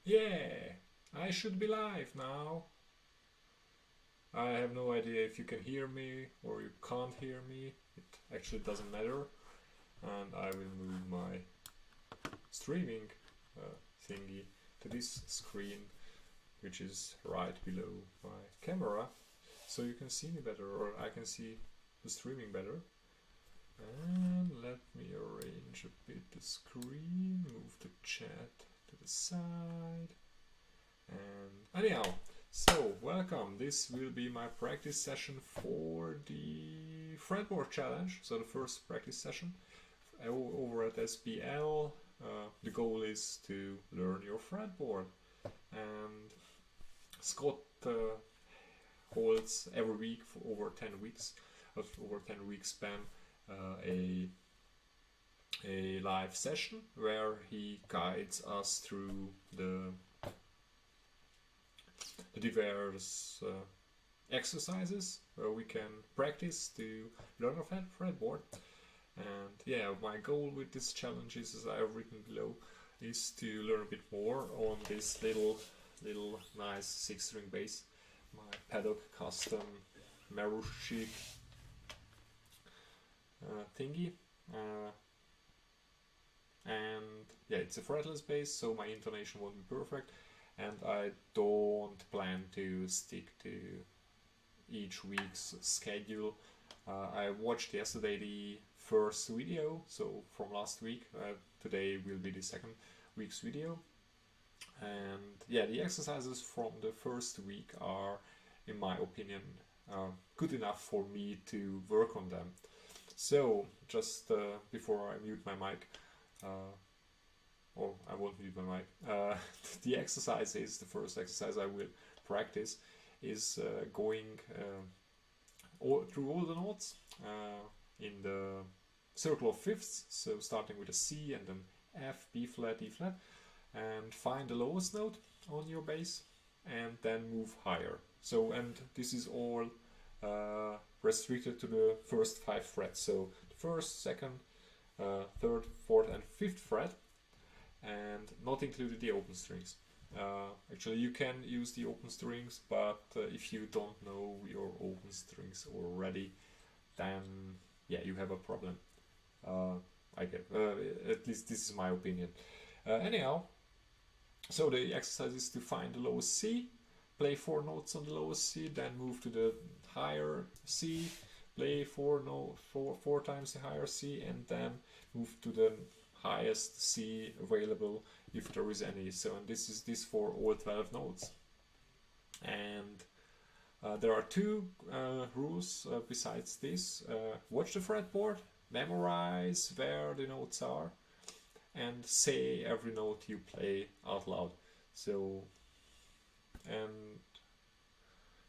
Yeah, I should be live now. I have no idea if you can hear me or you can't hear me. It actually doesn't matter. And I will move my streaming thingy to this screen, which is right below my camera, so you can see me better, or I can see the streaming better. And let me arrange a bit the screen, move the chat to the side. And anyhow, so welcome. This will be my practice session for the Fretboard challenge, so the first practice session over at SBL. The goal is to learn your fretboard, and Scott holds every week for over 10 weeks, over 10 weeks span, a live session where he guides us through the diverse exercises where we can practice to learn our fretboard. And yeah, my goal with this challenge is, as I have written below, is to learn a bit more on this little nice 6-string bass, my Paddock custom Maruszczyk thingy. And yeah, it's a fretless bass, so my intonation won't be perfect, and I don't plan to stick to each week's schedule. I watched yesterday the first video, so from last week. Today will be the second week's video, and yeah, the exercises from the first week are, in my opinion, good enough for me to work on them. So just before I mute my mic, or I won't mute my mic, the exercise is, the first exercise I will practice is going through all the notes in the circle of fifths, so starting with a C and then F, B flat, D flat, and find the lowest note on your bass and then move higher. So, and this is all restricted to the first 5 frets, so the first, second, third, fourth and fifth fret, and not included the open strings. Actually, you can use the open strings, but if you don't know your open strings already, then yeah, you have a problem. I get, at least this is my opinion. Anyhow, so the exercise is to find the lowest C, play 4 notes on the lowest C, then move to the higher C, play 4 times the higher C, and then move to the highest C available if there is any. So, and this is this for all 12 notes. And there are 2 rules besides this. Watch the fretboard, memorize where the notes are, and say every note you play out loud. So, and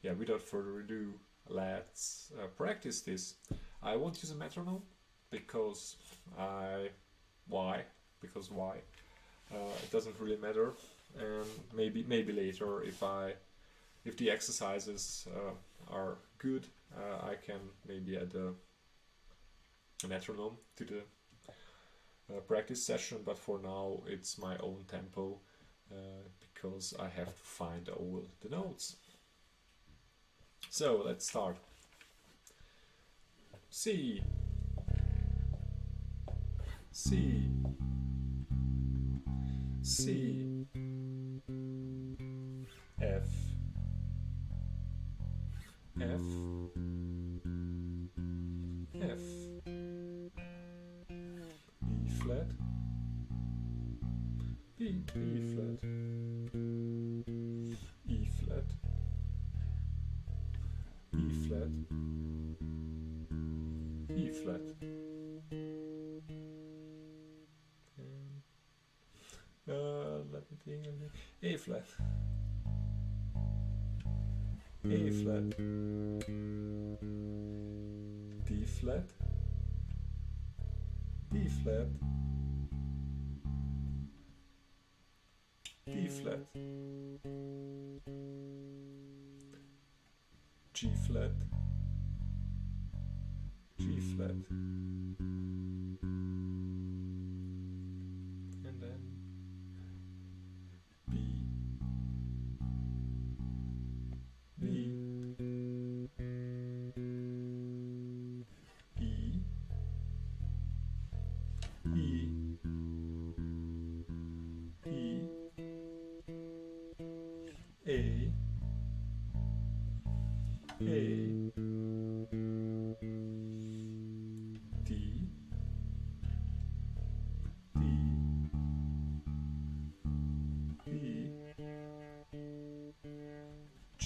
yeah, without further ado, let's practice this. I won't use a metronome because why? It doesn't really matter, and maybe later if the exercises are good, I can maybe add a metronome to the practice session, but for now it's my own tempo because I have to find all the notes. So let's start. C, C, C, F, F, F, B flat, B flat, E flat, E flat, E flat. Let me think. A flat, A flat, D flat, D flat, D flat, G flat, G flat, and then B E, E, A, D, D, E, G,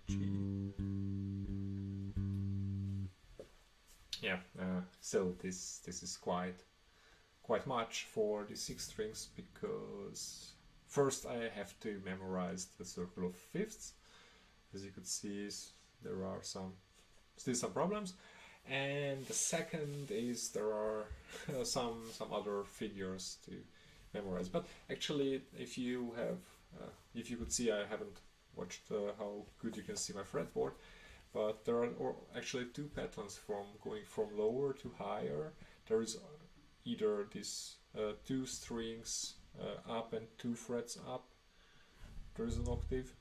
G. Yeah, so this is quite much for the 6 strings, because first I have to memorize the circle of fifths. As you could see, there are still some problems, and the second is there are some other figures to memorize. But actually, if you could see, I haven't watched how good you can see my fretboard, but there are actually 2 patterns from going from lower to higher. There is either these 2 strings up and 2 frets up. There is an octave,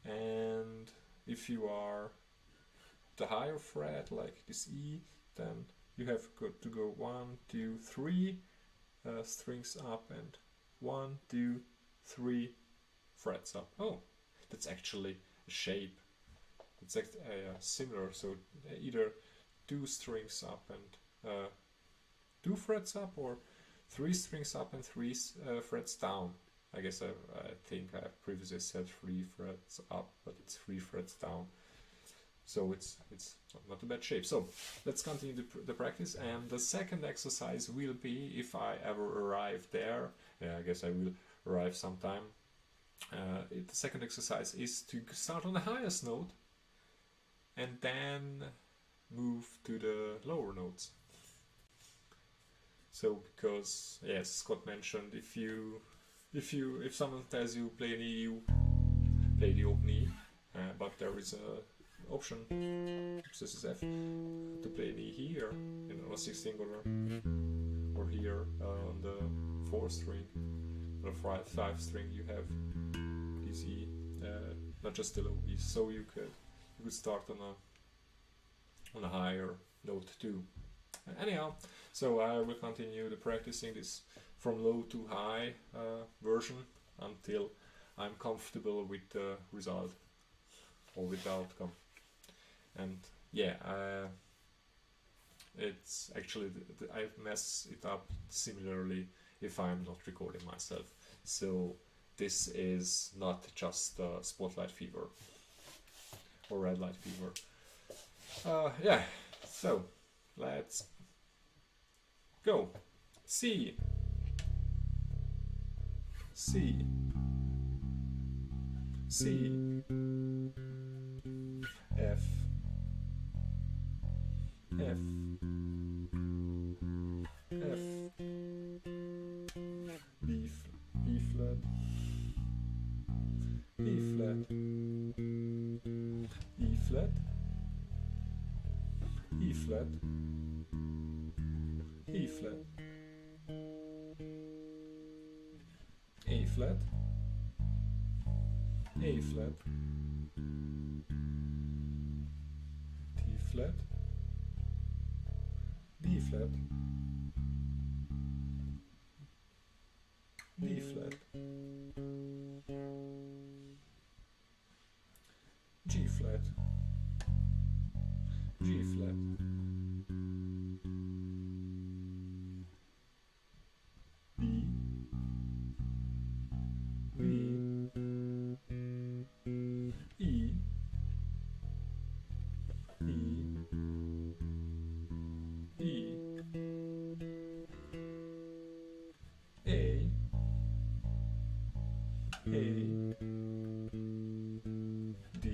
and if you are the higher fret, like this E, then you have to go 1, 2, 3 strings up and 1, 2, 3 frets up. Oh, that's actually a shape. It's similar, so either 2 strings up and 2 frets up, or 3 strings up and 3 frets down. I guess I think I previously said 3 frets up, but it's 3 frets down. So it's not a bad shape. So let's continue the practice, and the second exercise will be, if I ever arrive there, I guess I will arrive sometime. The second exercise is to start on the highest note and then move to the lower notes. So because, yes, Scott mentioned, if someone tells you play an E, you play the open E, but there is a option, this is F, to play an E here in on a 16th or here on the 4th string. On the 5th string you have this E, not just the low E, so you could start on a higher note too. Anyhow, so I will continue the practicing this from low to high version until I'm comfortable with the result or with the outcome. And yeah, it's actually I mess it up similarly if I'm not recording myself. So this is not just spotlight fever or red light fever. Yeah, so let's go. C, C, C, F, F, F, B flat, E flat, E flat, E flat, E flat, A flat, A flat, D flat, D flat, D flat, G flat, G flat, B, B, E, E, E, A, D,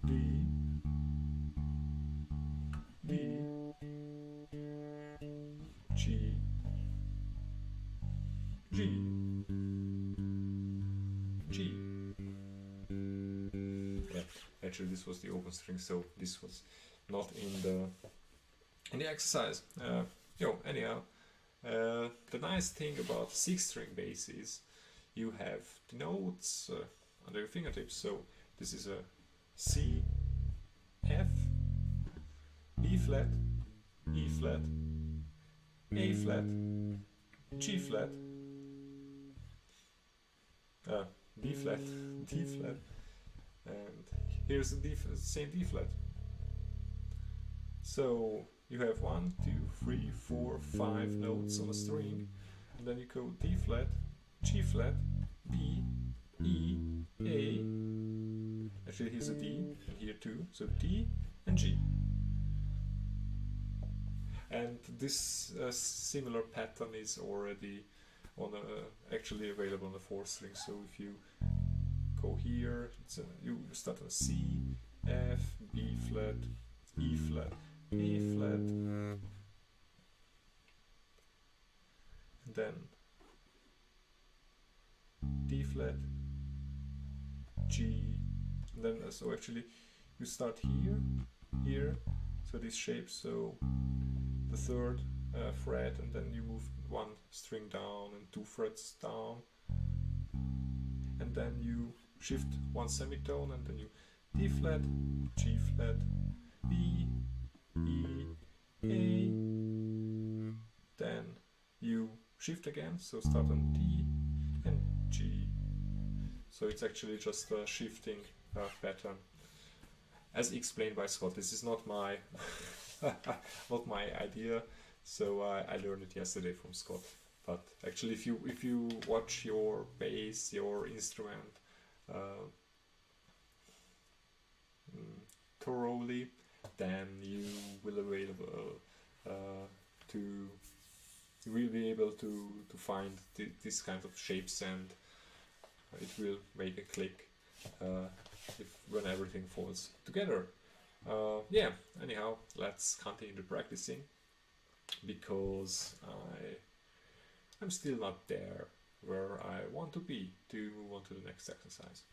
D, D, G, G, G. Yeah, actually this was the open string, so this was not in the exercise. Anyhow, the nice thing about 6-string bass is you have the notes under your fingertips, so this is a C, F, B flat, E flat, A flat, G flat, B flat, D flat, and here's the same D flat. So you have 1, 2, 3, 4, 5 notes on a string, and then you go D flat, G flat, B, E, A. Actually, here's a D, and here too. So D and G. And this similar pattern is already on actually available on the 4th string. So if you go here, you start on C, F, B flat, E flat, A flat, and then D flat, G, and then so actually you start here, so this shape, so the 3rd fret, and then you move 1 string down and 2 frets down, and then you shift 1 semitone, and then you D flat, G flat, B, E, A, then you shift again, so start on D and G. So it's actually just a shifting pattern, as explained by Scott. This is not my not my idea, so I learned it yesterday from Scott. But actually, if you watch your bass, your instrument thoroughly, then you will be able to find this kind of shapes, and it will make a click when everything falls together. Yeah, anyhow, let's continue the practicing, because I'm still not there where I want to be to move on to the next exercise.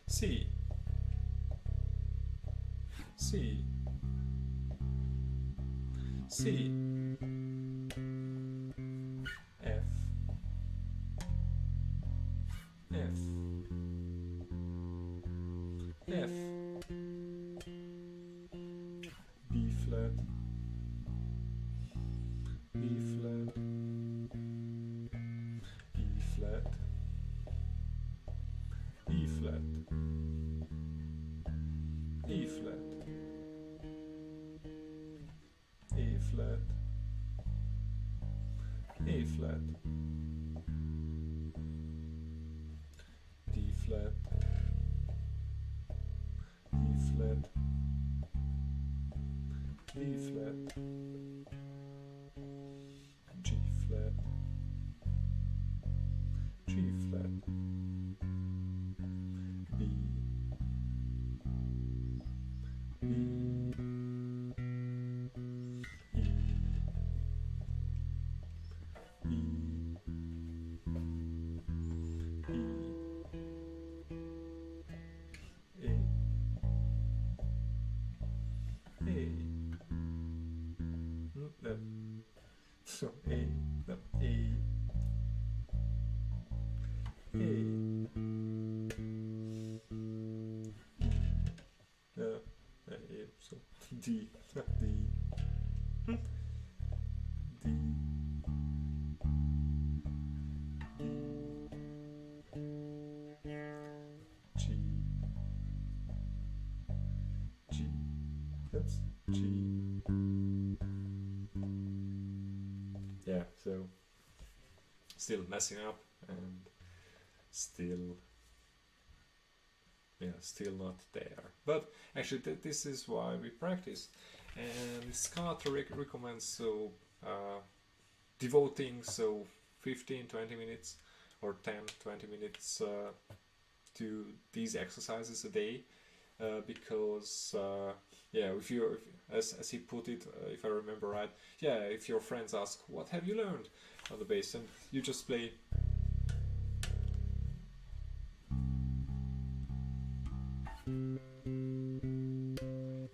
C, C, C, F, F, F, B flat, B flat, E flat, E flat, E flat, A flat, A flat, D flat, E flat, B flat, G flat, G flat, B, B, E, E, E, A, so A, so D, D, D, G, G, oops, G. Yeah, so still messing up, and still not there. But actually this is why we practice, and Scott recommends so devoting 15-20 minutes or 10-20 minutes to these exercises a day, because if you, as he put it, if I remember right, if your friends ask what have you learned on the bass, and you just play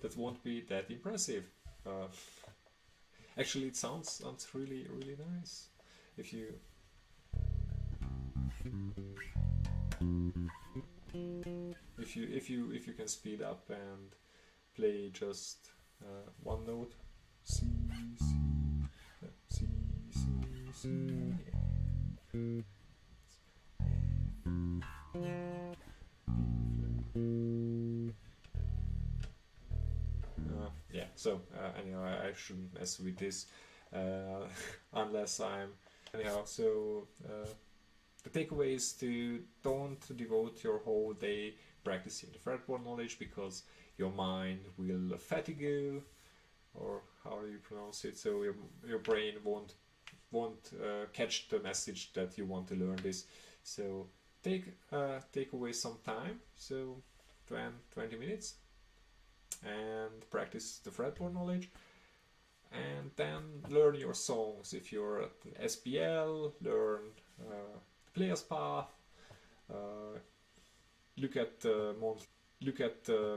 that won't be that impressive. Actually, it sounds really nice if you if you can speed up and play just one note, C, C, C, C, C, yeah. So anyhow, I shouldn't mess with this unless I'm anyhow. So the takeaway is to don't devote your whole day practicing the fretboard knowledge, because your mind will fatigue, or how do you pronounce it? So your brain won't catch the message that you want to learn this. So take away some time, so 20 minutes, and practice the fretboard knowledge, and then learn your songs. If you're at an SPL, learn the player's path, look at the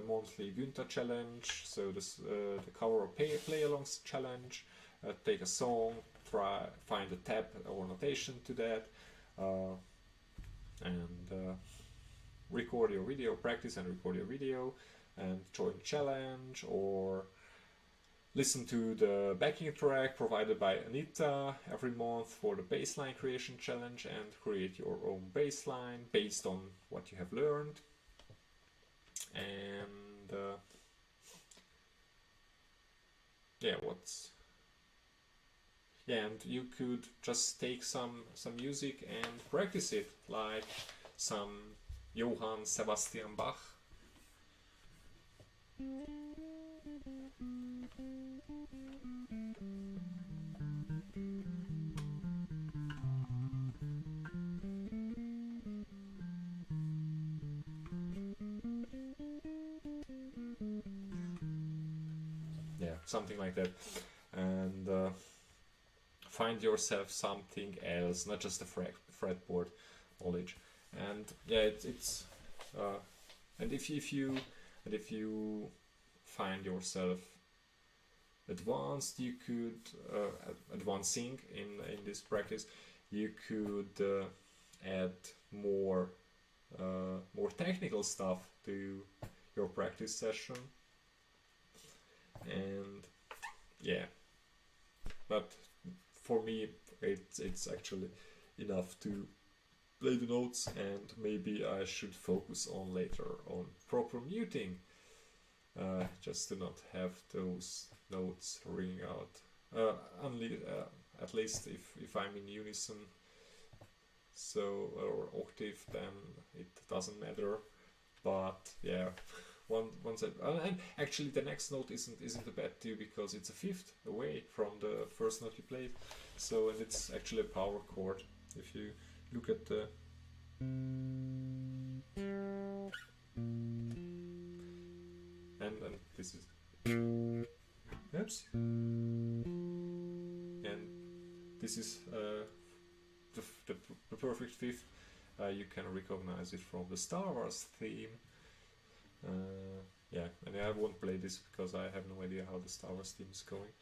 monthly Günther challenge, so the cover or play alongs challenge, take a song, find a tab or notation to that, and record your video, practice and record your video, and join the challenge, or listen to the backing track provided by Anita every month for the baseline creation challenge, and create your own baseline based on what you have learned. And and you could just take some music and practice it, like some Johann Sebastian Bach. Yeah, something like that. And find yourself something else, not just the fretboard knowledge. And yeah, it's and if you find yourself advanced, you could advancing in this practice, you could add more technical stuff to your practice session. And yeah, but for me it's actually enough to play the notes, and maybe I should focus on later on proper muting, just to not have those notes ringing out, at least if I'm in unison, so, or octave, then it doesn't matter. But yeah, once and actually the next note isn't a bad too, because it's a fifth away from the first note you played. So, and it's actually a power chord. If you look at the and this is oops, and this is the perfect fifth. You can recognize it from the Star Wars theme. Yeah, and I won't play this because I have no idea how the Star Wars theme is going,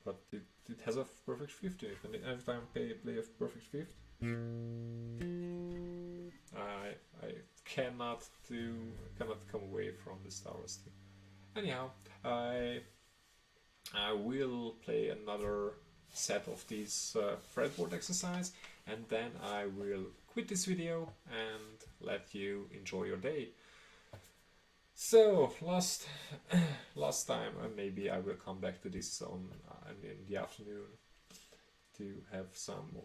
but it has a perfect fifth in it, and every time I play a perfect fifth, I cannot come away from the Star Wars theme. Anyhow, I will play another set of these fretboard exercise, and then I will quit this video and let you enjoy your day. So last time, maybe I will come back to this in the afternoon to have some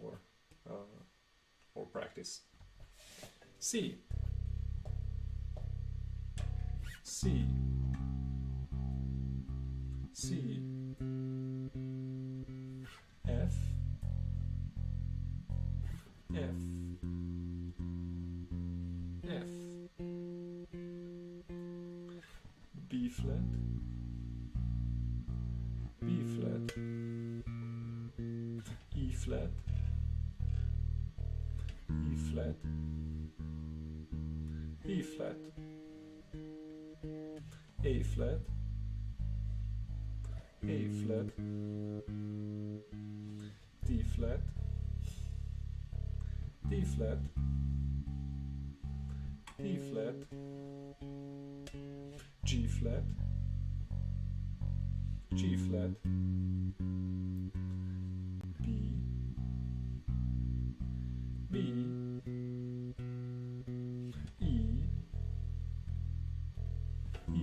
more practice. C, C, C, F, F, F, B flat, B flat, E flat, E flat, E flat, A flat, A flat, D flat, D flat, E flat, G flat, G flat, B, B, E, E,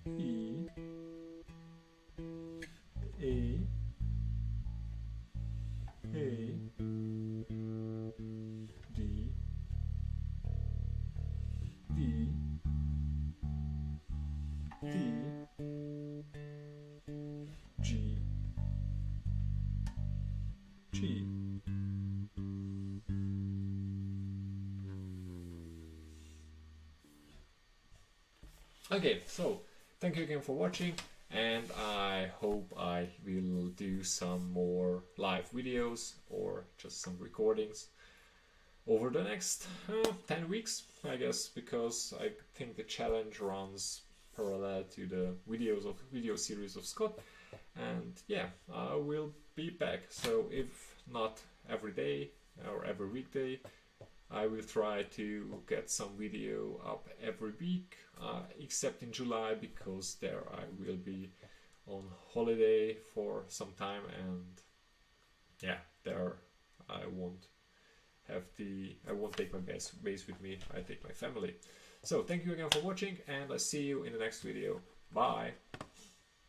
E, A, A, D, D, D, G, G. Okay, so thank you again for watching, and I hope I will do some more live videos or just some recordings over the next 10 weeks, I guess, because I think the challenge runs parallel to the video series of Scott. And yeah, I will be back. So if not every day or every weekday, I will try to get some video up every week, except in July, because there I will be on holiday for some time, and yeah, there I won't take my bass with me. I take my family. So thank you again for watching, and I see you in the next video. Bye.